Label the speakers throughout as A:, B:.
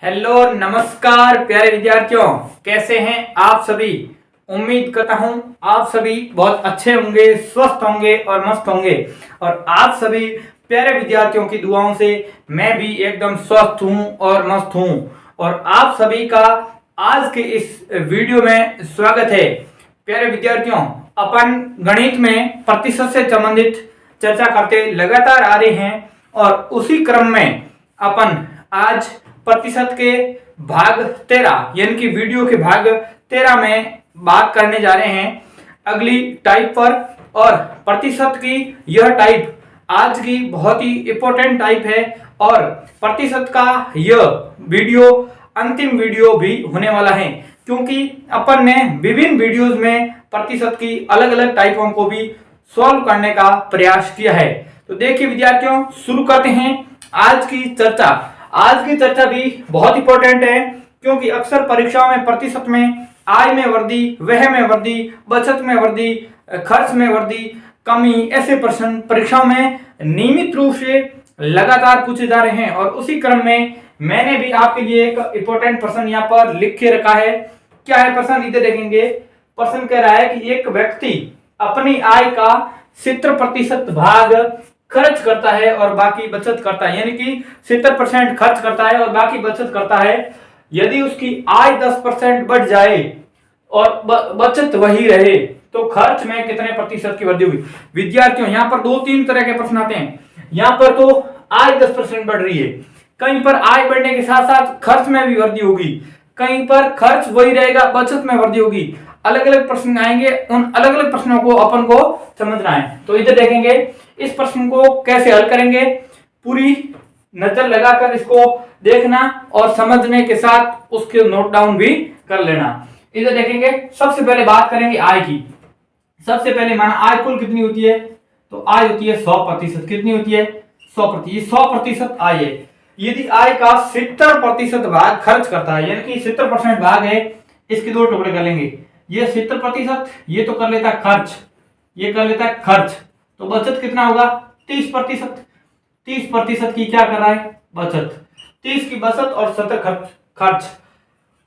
A: Hello नमस्कार प्यारे विद्यार्थियों, कैसे हैं आप सभी। उम्मीद करता हूं आप सभी बहुत अच्छे होंगे, स्वस्थ होंगे और मस्त होंगे। और आप सभी प्यारे विद्यार्थियों की दुआओं से मैं भी एकदम स्वस्थ हूं और मस्त हूं। और आप सभी का आज के इस वीडियो में स्वागत है। प्यारे विद्यार्थियों, अपन गणित में प्रतिशत से संबंधित चर्चा करते लगातार आ रहे हैं और उसी क्रम में अपन आज प्रतिशत के भाग 13 यानी कि वीडियो के भाग 13 में बात करने जा रहे हैं अगली टाइप पर। और प्रतिशत की यह टाइप आज की बहुत ही इंपॉर्टेंट टाइप है और प्रतिशत का यह वीडियो अंतिम वीडियो भी होने वाला है, क्योंकि अपन ने विभिन्न वीडियोस में प्रतिशत की अलग अलग टाइपों को भी सॉल्व करने का प्रयास किया है। तो देखिए विद्यार्थियों, शुरू करते हैं आज की चर्चा। आज की चर्चा भी बहुत इंपॉर्टेंट है, क्योंकि अक्सर परीक्षाओं में प्रतिशत में आय में वृद्धि, व्यय में वृद्धि, बचत में वृद्धि, खर्च में वृद्धि, कमी, ऐसे प्रश्न परीक्षाओं में नियमित रूप से लगातार पूछे जा रहे हैं। और उसी क्रम में मैंने भी आपके लिए एक इंपॉर्टेंट प्रश्न यहाँ पर लिख के रखा है। क्या है प्रश्न, इधर देखेंगे। प्रश्न कह रहा है कि एक व्यक्ति अपनी आय का 70% भाग खर्च करता है और बाकी बचत करता है, यानी कि 70% खर्च करता है और बाकी बचत करता है। यदि उसकी आय 10% बढ़ जाए और बचत वही रहे तो खर्च में कितने प्रतिशत की वृद्धि हुई। विद्यार्थियों, यहाँ पर 2-3 तरह के प्रश्न आते हैं। यहाँ पर तो आय 10% बढ़ रही है, कहीं पर आय बढ़ने के साथ साथ खर्च में भी वृद्धि होगी, कहीं पर खर्च वही रहेगा, बचत में वृद्धि होगी। अलग अलग प्रश्न आएंगे, उन अलग अलग प्रश्नों को अपन को समझना है। तो इधर देखेंगे इस प्रश्न को कैसे हल करेंगे, पूरी नजर लगाकर इसको देखना और समझने के साथ उसके नोट डाउन भी कर लेना। इधर देखेंगे, सबसे पहले बात करेंगे आय की। सबसे पहले माना आय कुल कितनी होती है, तो आय होती है 100%। कितनी होती है, 100%। ये 100% आय है। यदि आय का 70% भाग खर्च करता है, यानी कि 70% भाग है, इसके 2 टुकड़े कर लेंगे। ये 70%, ये तो कर लेता है खर्च, ये कर लेता है खर्च, तो बचत कितना होगा, 30%। 30% की क्या कर रहा है, बचत। 30 की बचत और 70 खर्च।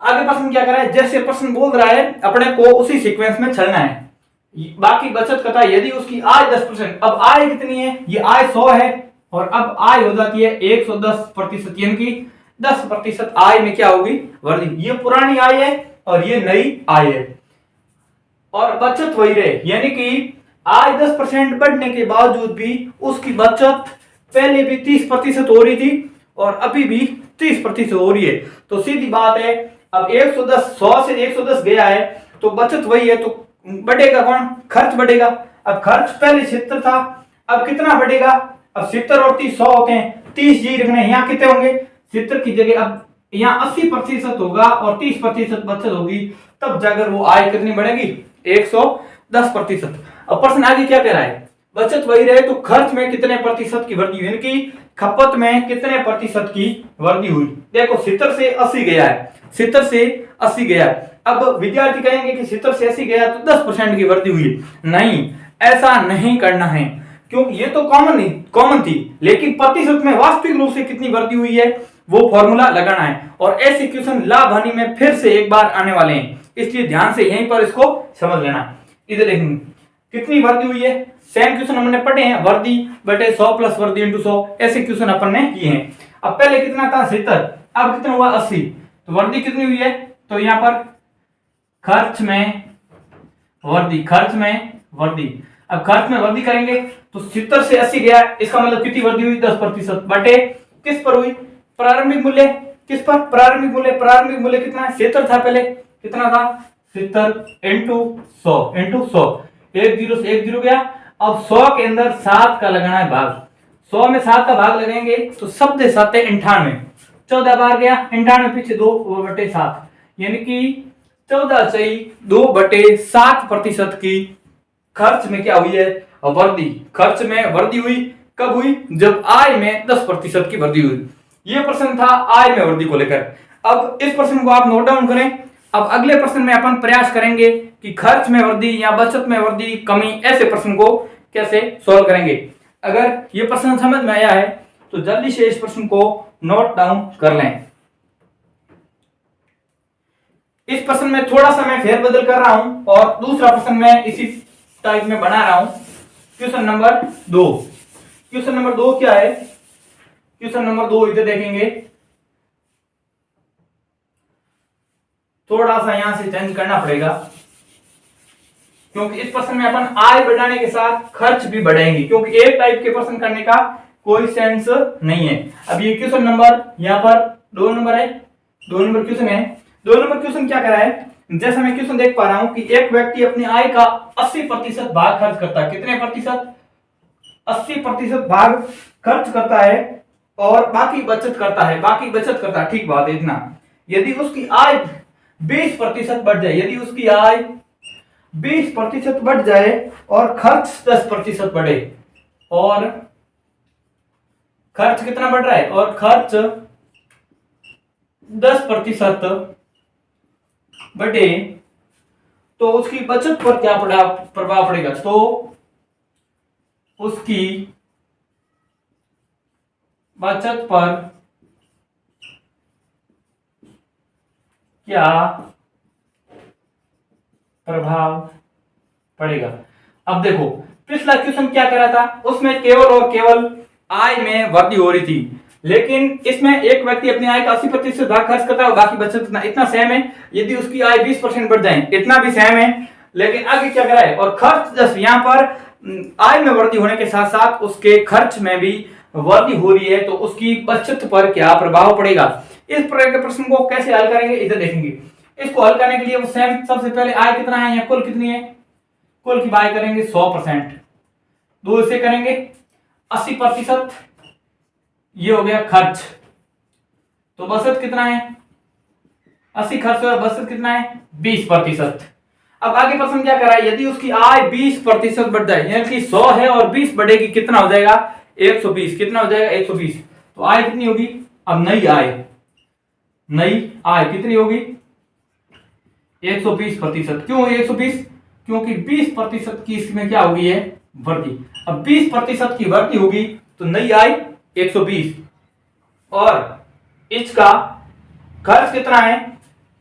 A: आगे प्रश्न क्या कर रहा है, जैसे प्रश्न बोल रहा है अपने को उसी सीक्वेंस में चलना है। बाकी बचत करता है, यदि उसकी आय 10%, अब आय कितनी है, ये आय 100 है और अब आय हो जाती है 110%, यानी कि 10% आय में क्या होगी, वृद्धि। ये पुरानी आय है और ये नई आय है और बचत वही रहे, यानी कि आय 10% बढ़ने के बावजूद भी उसकी बचत पहले भी 30% हो रही थी और अभी भी 30% हो रही है। तो सीधी बात है, अब 100 से 110 गया है तो बचत वही है, तो बढ़ेगा कौन, खर्च बढ़ेगा। अब खर्च पहले 70 था, अब कितना बढ़ेगा, अब 70 और 30 100 होते हैं, 30 जी रखने, यहाँ कितने होंगे, 70 की जगह अब यहाँ 80% होगा और 30% बचत होगी, तब जाकर वो आय कितनी बढ़ेगी, 110%। अब प्रश्न आगे क्या कह रहा है, बचत वही रहे तो खर्च में कितने प्रतिशत की वृद्धि हुई, यानी कि खपत में कितने प्रतिशत की वृद्धि हुई। देखो 70 से 80 गया है, 70 से 80 गया है। अब विद्यार्थी कहेंगे कि 70 से 80 गया तो 10% की वृद्धि हुई। नहीं, ऐसा नहीं करना है, क्योंकि ये तो कॉमन थी, लेकिन प्रतिशत में वास्तविक रूप से कितनी वृद्धि हुई है वो फॉर्मूला लगाना है। और ऐसे क्वेश्चन लाभ हानि में फिर से एक बार आने वाले हैं, इसलिए ध्यान से यहीं पर इसको समझ लेना। इधर देखेंगे कितनी वृद्धि हुई है, सेम क्वेश्चन हमने पढ़े हैं, वृद्धि बटे 100 प्लस वृद्धि इंटू 100, ऐसे क्वेश्चन अपन ने किए हैं। अब पहले कितना था 70, अब कितना हुआ 80, तो वृद्धि कितनी हुई है, तो यहाँ पर खर्च में वृद्धि, खर्च में वृद्धि। अब खर्च में वृद्धि करेंगे तो 70 से 80 गया, इसका मतलब कितनी वृद्धि हुई, 10%, बटे किस पर हुई, प्रारंभिक मूल्य, किस पर, प्रारंभिक मूल्य। प्रारंभिक मूल्य कितना है, 70 था पहले, कितना था 70 इंटू 100, इंटू 100, 1 0 से 1 0 गया। अब 100 के अंदर 7 का लगाना है भाग, 100 में 7 का भाग लगाएंगे तो शब्द 7 98, 14 बार गया, 98 पीछे 2/7, यानी कि 14 से 2/7% की खर्च में क्या हुई है, वृद्धि। खर्च में वृद्धि हुई, कब हुई, जब आय में 10% की वृद्धि हुई। यह प्रश्न था आय में वृद्धि को लेकर। अब इस प्रश्न को आप नोट डाउन करें। अब अगले प्रश्न में अपन प्रयास करेंगे कि खर्च में वृद्धि या बचत में वृद्धि, कमी, ऐसे प्रश्न को कैसे सॉल्व करेंगे। अगर ये प्रश्न समझ में आया है तो जल्दी से इस प्रश्न को नोट डाउन कर लें। इस प्रश्न में थोड़ा सा मैं फेरबदल कर रहा हूं और दूसरा प्रश्न मैं इसी टाइप में बना रहा हूं। Question number 2। क्वेश्चन नंबर 2 क्या है? क्वेश्चन नंबर 2 इधर देखेंगे, थोड़ा सा यहां से चेंज करना पड़ेगा क्योंकि इस प्रश्न में अपन आय बढ़ाने के साथ खर्च भी बढ़ाएंगे, क्योंकि एक टाइप के प्रश्न करने का कोई सेंस नहीं है। अब ये क्वेश्चन नंबर यहां पर 2 नंबर है, 2 नंबर क्वेश्चन है। 2 नंबर क्वेश्चन क्या करा है? जैसा मैं क्वेश्चन देख पा रहा हूं कि एक व्यक्ति अपनी आय का 80% भाग खर्च करता है। कितने प्रतिशत? 80% भाग खर्च करता है और बाकी बचत करता है। बाकी बचत करता है, ठीक बात है इतना। यदि उसकी आय 20% बढ़ जाए, यदि उसकी आय 20% बढ़ जाए और खर्च 10% बढ़े, और खर्च कितना बढ़ रहा है? और खर्च 10% बढ़े तो उसकी बचत पर क्या प्रभाव पड़ेगा? तो उसकी बचत पर क्या प्रभाव पड़ेगा? अब देखो, पिछला क्वेश्चन क्या करा था, उसमें केवल और केवल आय में वृद्धि हो रही थी, लेकिन इसमें एक व्यक्ति अपनी आय का 80% भाग खर्च करता है और बाकी बचत इतना सेम है। यदि उसकी आय 20% बढ़ जाए, इतना भी सेम है, लेकिन आगे क्या करा है? और खर्च जैसे यहाँ पर आय में वृद्धि होने के साथ साथ उसके खर्च में भी वृद्धि हो रही है, तो उसकी बचत पर क्या प्रभाव पड़ेगा? इस प्रकार के प्रश्न को कैसे हल करेंगे इधर देखेंगे। इसको हल करने के लिए वो सेम, सबसे पहले आय कितना है या कुल कितनी है, कुल की बाय करेंगे 100%, 2 से करेंगे 80%, ये हो गया खर्च। तो बचत कितना है? 80 खर्च और बचत कितना है? 20%। अब आगे प्रश्न क्या करा है? यदि उसकी आय 20% बढ़ जाए, यानी कि 100 है और 20 बढ़ेगी, कितना हो जाएगा? 120। कितना हो जाएगा? 120। तो आय कितनी होगी? अब नई आय कितनी होगी? 120%। क्यों 120? क्योंकि 20% की इसमें क्या होगी है? वृद्धि। अब 20% की वृद्धि होगी तो नई आय 120, और इसका खर्च कितना है?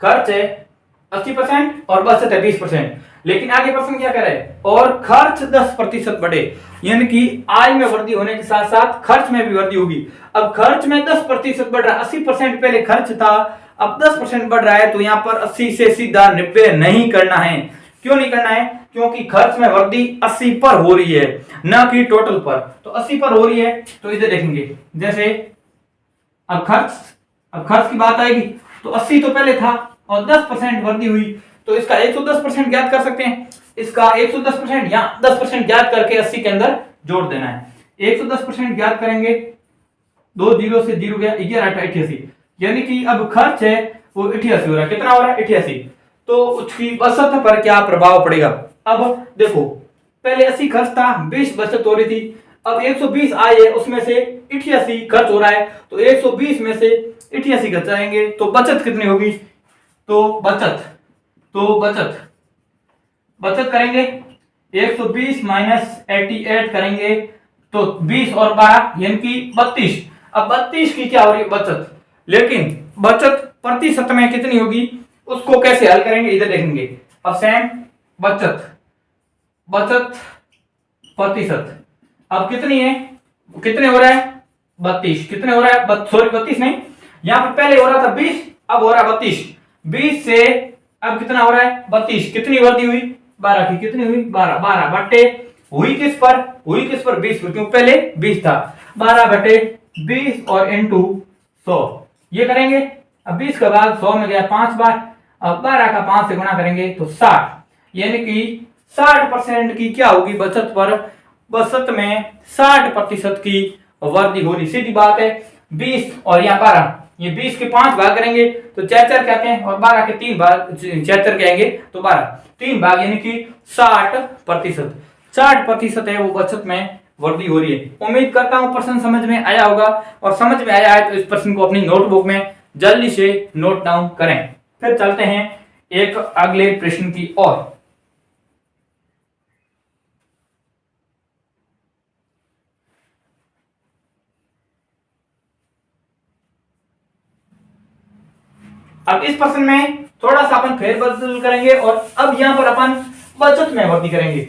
A: खर्च है 80% और बचत है 20%। लेकिन आगे प्रश्न क्या करे? और खर्च 10% बढ़े, यानी कि आय में वृद्धि होने के साथ साथ खर्च में भी वृद्धि होगी। अब खर्च में 10% बढ़ रहा है, 80% पहले खर्च था, अब 10% बढ़ रहा है, तो यहां पर 80 से सीधा 90 नहीं करना है। क्यों नहीं करना है? क्योंकि खर्च में वृद्धि 80 पर हो रही है, ना कि टोटल पर। तो 80 पर हो रही है, तो इधर देखेंगे, जैसे अब खर्च की बात आएगी तो 80 तो पहले था और 10% वृद्धि हुई, तो इसका 110% ज्ञात कर सकते हैं। इसका 110% या 10% ज्ञात करके 80 के अंदर जोड़ देना है। 110% ज्ञात करेंगे, 2 जीरो से 0 गया, 11 88, यानी कि अब खर्च है वो 88 हो रहा है। कितना हो रहा है? 88। तो उसकी बचत पर क्या प्रभाव पड़ेगा? अब देखो, पहले 80 खर्च था, 20 बचत हो रही थी, अब 120 आय है, उसमें से 88 खर्च हो रहा है, तो 120 में से 88 घटाएंगे तो बचत कितनी होगी? तो बचत करेंगे 120 माइनस 88 करेंगे तो 20 और 12 यानी कि 32। अब 32 की क्या हो रही है? बचत। लेकिन बचत प्रतिशत में कितनी होगी, उसको कैसे हल करेंगे इधर देखेंगे। अब सेम बचत प्रतिशत अब कितनी है? कितने हो रहा है? 32। कितने हो रहा है? सॉरी 32 नहीं, यहां पर पहले हो रहा था 20, अब हो रहा है 32। 20 से अब कितना हो रहा है? 32। कितनी वृद्धि हुई? 12 की। कितनी हुई? 12। 12 बटे हुई किस पर? 20 पर, क्योंकि पहले 20 था। 12 बटे 20 और इंटू 100, ये करेंगे। अब 20 के बाद 100 में गया 5 बार, अब 12 का 5 से गुणा करेंगे तो 60, यानी कि 60% की क्या होगी बचत पर? बचत में 60% की वृद्धि हो रही। सीधी बात है, 20 और यहाँ 12, ये 20 के 5 भाग करेंगे तो 4 कहते हैं, और 12 के 3 भाग 4 कहेंगे तो 12, 3 भाग, यानी कि 60%। 60% है वो बचत में वृद्धि हो रही है। उम्मीद करता हूं प्रश्न समझ में आया होगा, और समझ में आया है तो इस प्रश्न को अपनी नोटबुक में जल्दी से नोट डाउन करें। फिर चलते हैं एक अगले प्रश्न की ओर। अब इस प्रश्न में थोड़ा सा अपन फेरबदल करेंगे और अब यहाँ पर अपन बचत में वृद्धि करेंगे।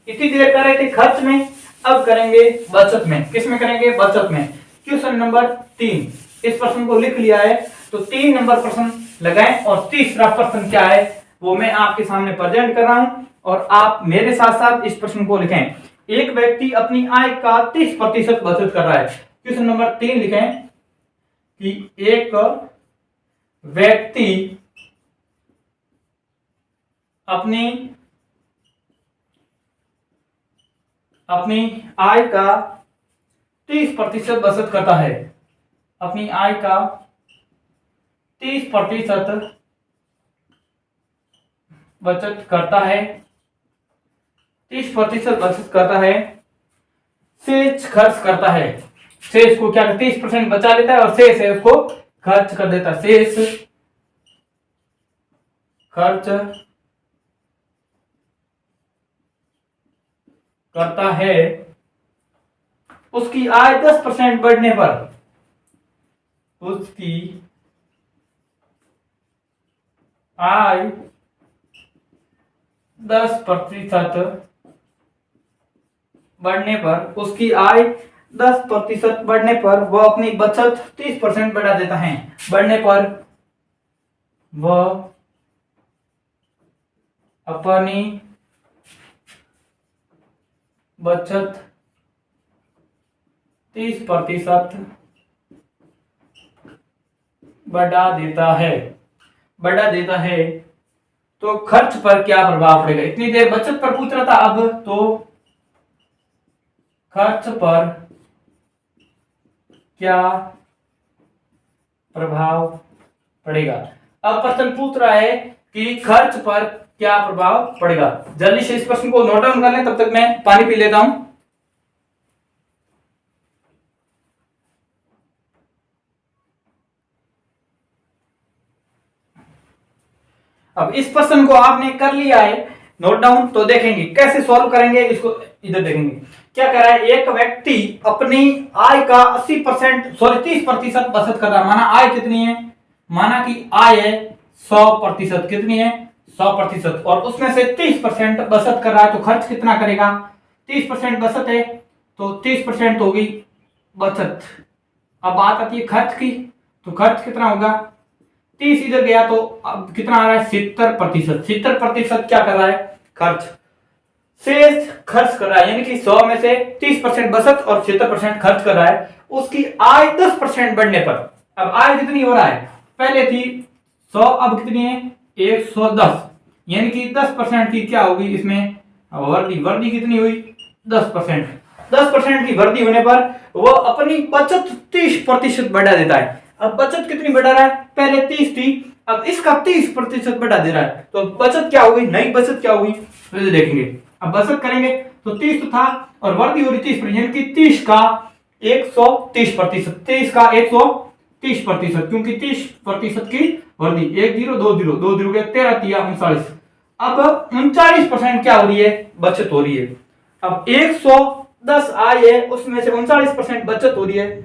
A: इतनी देर कर रहे थे खर्च में, अब करेंगे बचत में। किस में करेंगे? बचत में। क्वेश्चन नंबर 3, इस प्रश्न को लिख लिया है तो 3 नंबर प्रश्न लगाएं और तीसरा प्रश्न क्या है वो मैं आपके सामने प्रेजेंट कर रहा हूं और आप मेरे साथ साथ इस प्रश्न को लिखें। एक व्यक्ति अपनी आय का 30% बचत कर रहा है। क्वेश्चन नंबर 3 लिखें कि एक व्यक्ति अपनी आय का 30% बचत करता है। अपनी आय का 30% बचत करता है, 30% बचत करता है, शेष खर्च करता है। शेष को क्या 30% बचा लेता है और शेष है उसको खर्च कर देता है। शेष खर्च करता है। उसकी आय 10% बढ़ने पर, उसकी आय 10% बढ़ने पर, उसकी आय 10% बढ़ने पर वह अपनी बचत 30% बढ़ा देता है। बढ़ने पर वह अपनी बचत 30% बढ़ा देता है। तो खर्च पर क्या प्रभाव पड़ेगा? इतनी देर बचत पर पूछ रहा था, अब तो खर्च पर क्या प्रभाव पड़ेगा। अब प्रश्न पूछ रहा है कि खर्च पर क्या प्रभाव पड़ेगा। जल्दी से इस प्रश्न को नोट डाउन कर लें, तब तक मैं पानी पी लेता हूं। अब इस प्रश्न को आपने कर लिया है नोट डाउन, तो देखेंगे कैसे सॉल्व करेंगे इसको। इधर देखेंगे क्या कर रहा है। एक व्यक्ति अपनी आय का 30% बचत कर रहा है। माना आय कितनी है? माना कि आय है 100%। कितनी है? 100%। और उसमें से 30% बचत कर रहा है, तो खर्च कितना करेगा? 30% बचत है तो 30% तो होगी बचत। अब बात आती है खर्च की, तो खर्च कितना होगा? 30 इधर गया तो अब कितना आ रहा है? 70%। 70% क्या कर रहा है? खर्च। शेष खर्च कर रहा है, यानी कि 100 में से 30% बचत और 70% खर्च कर रहा है। उसकी आय 10% बढ़ने पर, अब आय कितनी हो रहा है? पहले थी 100, अब कितनी है? 110, यानी कि 10% की क्या होगी इसमें? वृद्धि कितनी हुई? 10%। 10% की वृद्धि होने पर वो अपनी बचत 30% बढ़ा देता है। अब बचत कितनी बढ़ा रहा है? पहले 30 थी, अब इसका 30% बढ़ा दे रहा है। तो बचत क्या होगी? नई बचत क्या होगी तो देखेंगे। अब बचत करेंगे तो 30 तो था और वृद्धि हो रही 30%, यानी कि 30 का 130%। 30 का 130%, क्योंकि 30% की वृद्धि। 1 0 2 0 2 0 गया 13 3 39। अब 39% क्या हो रही है? बचत हो रही है। अब 110 आय है, उसमें से 39% बचत हो रही है,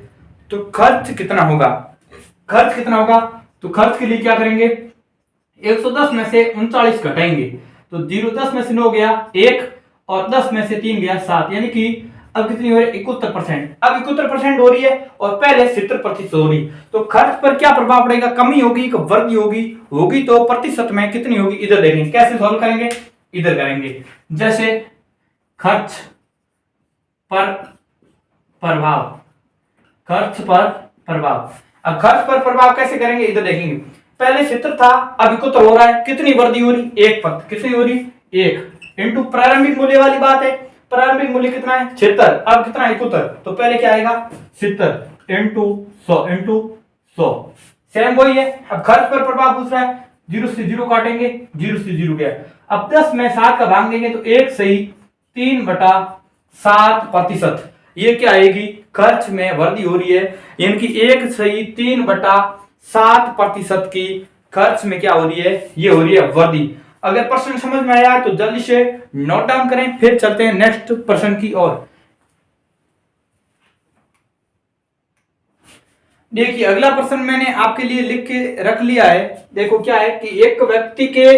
A: तो खर्च कितना होगा? खर्च कितना होगा? तो खर्च के लिए क्या करेंगे? 110 में से 39 घटाएंगे, तो 0 10 में से 9 गया 1 और 10 में से 3 गया 7, यानी कि अब कितनी हो रही है? 71%। अब 71% हो रही है और पहले 70% हो रही, तो खर्च पर क्या प्रभाव पड़ेगा? कमी होगी कि वृद्धि होगी? होगी तो प्रतिशत में कितनी होगी? इधर देखेंगे कैसे सॉल्व करेंगे। इधर करेंगे जैसे खर्च पर प्रभाव, खर्च पर प्रभाव। अब खर्च पर प्रभाव कैसे करेंगे? इधर देखेंगे। पहले 70 था, अब 71 हो रहा है। कितनी वृद्धि हो रही? 1 पद। कितनी हो रही? 1 इंटू प्रारंभिक मूल्य वाली बात है। प्रारंभिक मूल्य कितना है? 76। अब कितना है? 71। तो पहले क्या आएगा? 70 इंटू 100 सेम वही है। अब खर्च पर प्रभाव पूछ रहा है, 0 से 0 काटेंगे, 0 से 0 गया। अब 10 में 7 का भाग देंगे तो 1 सही 3/7%। ये क्या आएगी? खर्च में वृद्धि हो रही है, यानी कि 1 सही 3/7% की खर्च में क्या हो रही है? ये हो रही है वृद्धि। अगर प्रश्न समझ में आया तो जल्दी से नोट डाउन करें, फिर चलते हैं नेक्स्ट प्रश्न की ओर। देखिए अगला प्रश्न मैंने आपके लिए लिख के रख लिया है। देखो क्या है कि एक व्यक्ति के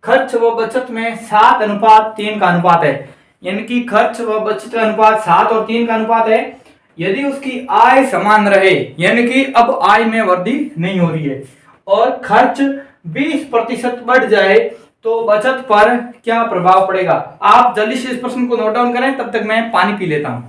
A: खर्च व बचत में 7:3 का अनुपात है, यानी कि खर्च व बचत का अनुपात 7 और 3 का अनुपात है। यदि उसकी आय समान रहे, यानी कि अब आय में वृद्धि नहीं हो रही है, और खर्च 20% बढ़ जाए तो बचत पर क्या प्रभाव पड़ेगा। आप जल्दी से इस प्रश्न को नोट डाउन करें, तब तक मैं पानी पी लेता हूं।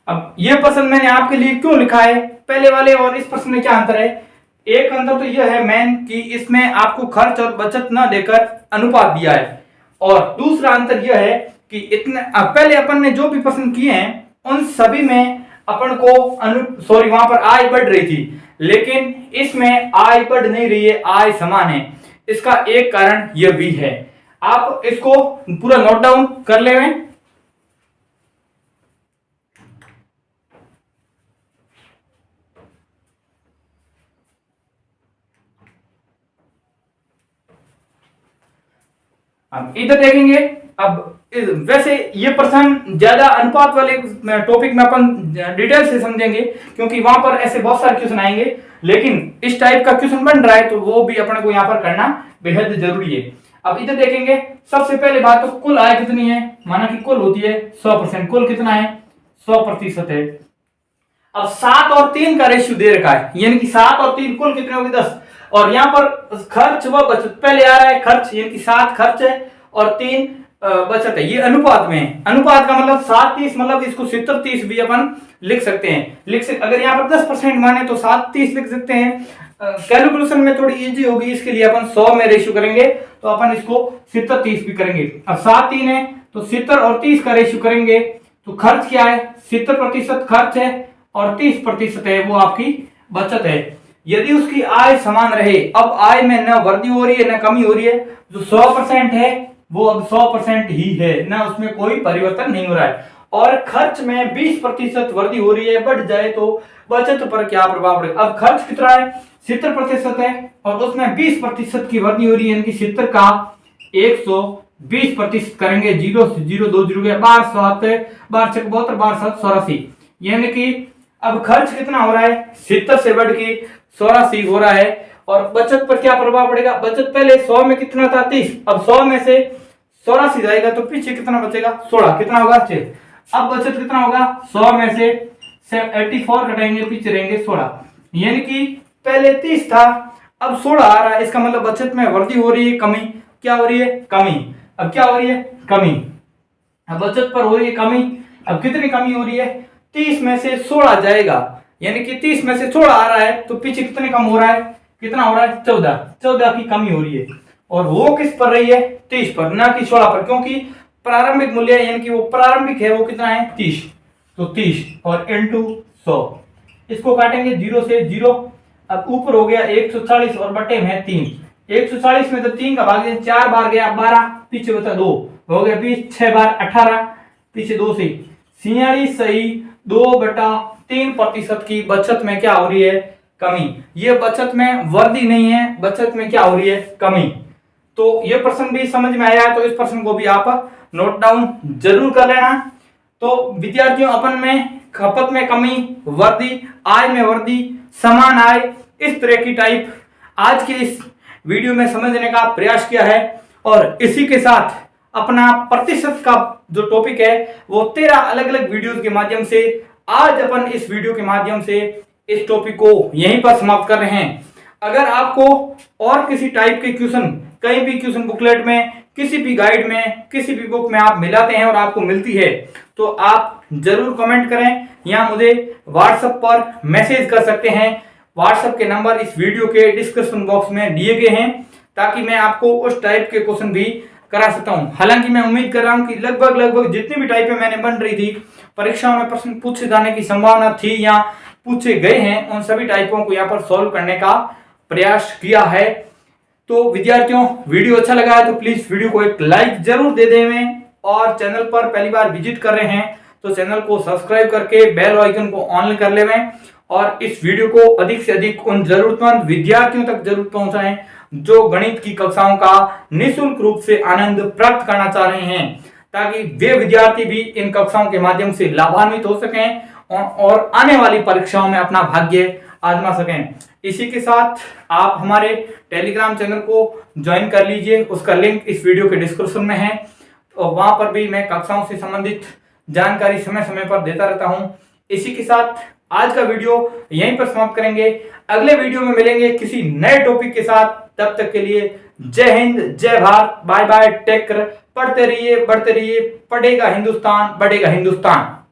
A: अब यह प्रश्न मैंने आपके लिए क्यों लिखा है, पहले वाले और इस प्रश्न में क्या अंतर है। एक अंतर तो यह है मेन कि इसमें आपको खर्च और बचत न देकर अनुपात दिया है, और दूसरा अंतर यह है कि इतने पहले अपन ने जो भी प्रश्न किए हैं उन सभी में अपन को वहां पर आय बढ़ रही थी, लेकिन इसमें आय बढ़ नहीं रही है, आय समान है। इसका एक कारण यह भी है। आप इसको पूरा नोट डाउन कर ले। अब इधर देखेंगे। अब वैसे ये प्रश्न ज्यादा अनुपात वाले टॉपिक में अपन डिटेल से समझेंगे, क्योंकि वहां पर ऐसे बहुत सारे क्वेश्चन आएंगे, लेकिन इस टाइप का क्वेश्चन बन रहा है तो वो भी अपने को यहाँ पर करना बेहद जरूरी है। अब इधर देखेंगे, सबसे पहले बात तो कुल आय कितनी है, माना कि कुल होती है 100%, कुल कितना है 100% है। अब 7 और 3 का रेशियो दे रखा है, यानी कि 7 और 3 कुल कितने होगी 10, और यहाँ पर खर्च व बचत पहले आ रहा है, खर्च यानी कि 7 खर्च है और 3 बचत है। ये अनुपात में है, अनुपात का मतलब 7:30, मतलब इसको 70:30 भी अपन लिख सकते हैं। अगर यहाँ पर 10% माने तो 7:30 लिख सकते हैं। कैलकुलेशन में थोड़ी इजी होगी, इसके लिए अपन 100 में रेशियो करेंगे तो अपन इसको 70:30 भी करेंगे। अब 7 3 है तो 70 और 30 का रेशियो करेंगे तो खर्च क्या है, 70% खर्च है और 30% है वो आपकी बचत है। यदि उसकी आय समान रहे, अब आय में न वृद्धि हो रही है न कमी हो रही है, जो 100% है वो अब 100% ही है, ना उसमें कोई परिवर्तन नहीं हो रहा है, और खर्च में 20% वृद्धि हो रही है, बढ़ जाए तो बचत पर क्या प्रभाव पड़ेगा। अब खर्च कितना है 70% है और उसमें 20% की वृद्धि हो रही है, यानी कि 70 का 120% करेंगे, 0 से 0 2 0 गया, 12 7 12 6 72 12 7 84, यानी कि अब खर्च कितना हो रहा है 70 से बढ़ के 84 हो रहा है। और बचत पर क्या प्रभाव पड़ेगा, बचत पहले 100 में कितना था 30, अब 100 में से 84 जाएगा तो पीछे कितना बचेगा 16, कितना होगा 6। अब बचत कितना होगा 100 में से 84 कटाएंगे, पीछे रहेंगे 16, यानी कि पहले 30 था अब 16 आ रहा है। इसका मतलब बचत में वृद्धि हो रही है, कमी क्या हो रही है, कमी। अब क्या हो रही है, कमी। अब बचत पर हो रही है कमी। अब कितनी कमी हो रही है, 30 में से 16 जाएगा, यानी कि 30 में से 16 आ रहा है तो पीछे कितने कम हो रहा है, कितना हो रहा है 14 की कमी हो रही है, और वो किस पर रही है 30 पर, ना कि 16 पर, क्योंकि प्रारंभिक मूल्य यानी कि वो प्रारंभिक है वो कितना है 30, तो 30 और इंटू 100, इसको काटेंगे 0 से 0। अब ऊपर हो गया 140 और बटे में 3, 140 में तो 3 का भाग 4 बार गया 12, पीछे बचा 2 हो गया 20, 6 बार 18, पीछे 2 से 46 सही 2/3% की बचत में क्या हो रही है, कमी। ये बचत में वृद्धि नहीं है, बचत में क्या हो रही है, कमी। तो ये प्रश्न भी समझ में आया, तो इस प्रश्न को भी आप नोट डाउन जरूर कर लेना। तो विद्यार्थियों, अपन में खपत में कमी, वृद्धि, आय में वृद्धि, समान आय, इस तरह की टाइप आज के इस वीडियो में समझने का प्रयास किया है, और इसी के साथ अपना प्रतिशत का जो टॉपिक है वो 13 अलग अलग वीडियोस के माध्यम से आज अपन इस वीडियो के माध्यम से इस टॉपिक को यहीं पर समाप्त कर रहे हैं। अगर आपको और किसी टाइप के क्वेश्चन कहीं भी क्वेश्चन बुकलेट में, किसी भी गाइड में, किसी भी बुक में आप मिलाते हैं और आपको मिलती है तो आप जरूर कमेंट करें, या मुझे व्हाट्सएप पर मैसेज कर सकते हैं। व्हाट्सएप के नंबर इस वीडियो के डिस्क्रिप्शन बॉक्स में दिए गए हैं, ताकि मैं आपको उस टाइप के क्वेश्चन भी करा सकता हूं। हालांकि मैं उम्मीद कर रहा हूं कि लगभग जितनी भी टाइपें मैंने बन रही थी, परीक्षाओं में प्रश्न पूछे जाने की संभावना थी या पूछे गए हैं, उन सभी टाइपों को यहाँ पर सॉल्व करने का प्रयास किया है। तो विद्यार्थियों, वीडियो अच्छा लगा है तो प्लीज वीडियो को एक लाइक जरूर दे दें, और चैनल पर पहली बार विजिट कर रहे हैं तो चैनल को सब्सक्राइब करके बेल आइकन को ऑन कर लें, और इस वीडियो को अधिक से अधिक उन जरूरतमंद विद्यार्थियों तक जरूर पहुंचाएं जो गणित की कक्षाओं का निःशुल्क रूप से आनंद प्राप्त करना चाह रहे हैं, ताकि वे विद्यार्थी भी इन कक्षाओं के माध्यम से लाभान्वित हो सकें और आने वाली परीक्षाओं में अपना भाग्य आजमा सकें। इसी के साथ आप हमारे टेलीग्राम चैनल को ज्वाइन कर लीजिए, उसका लिंक इस वीडियो के डिस्क्रिप्शन में है और वहां पर भी मैं कक्षाओं से संबंधित जानकारी समय समय पर देता रहता हूं। इसी के साथ आज का वीडियो यहीं पर समाप्त करेंगे। अगले वीडियो में मिलेंगे किसी नए टॉपिक के साथ। तब तक के लिए जय हिंद, जय Bharat, bye bye, take care. पढ़ते रहिए, बढ़ते रहिए, पढ़ेगा हिंदुस्तान, बढ़ेगा हिंदुस्तान।